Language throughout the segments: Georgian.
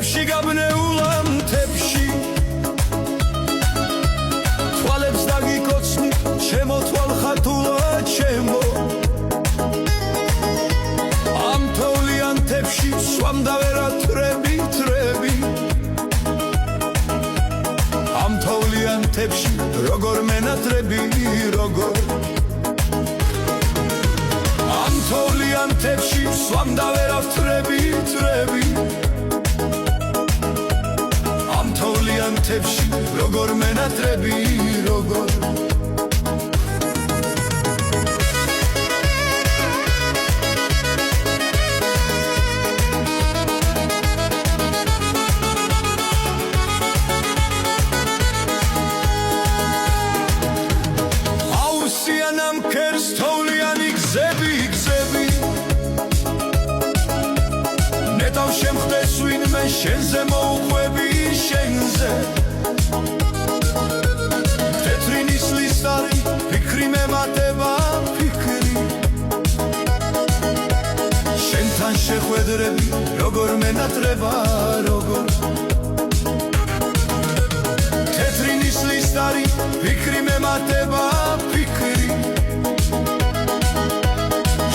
მთებში გაბნეულა მთებში თვალებს დაგიკოცნი ჩემო თვალხათულა ჩემო ამ თოვლიან მთებში სვამ და ვერათრები თრები ამ თოვლიან მთებში როგორ მენატრები როგორ ამ თოვლიან მთებში სვამ და ვერათრები თრები ამ თოვლიან მთებში როგორ მენატრები როგორ ნეტავ შემხდეს ვინმე შენზე მოუყვები შენზე თეთრი ნისლის არი ფიქრი მემატება ფიქრი შენთან შეხვედრები როგორ მენატრება როგორ თეთრი ნისლის არი ფიქრი მემატება ფიქრი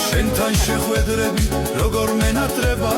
შენთან შეხვედრები როგორ მენატრება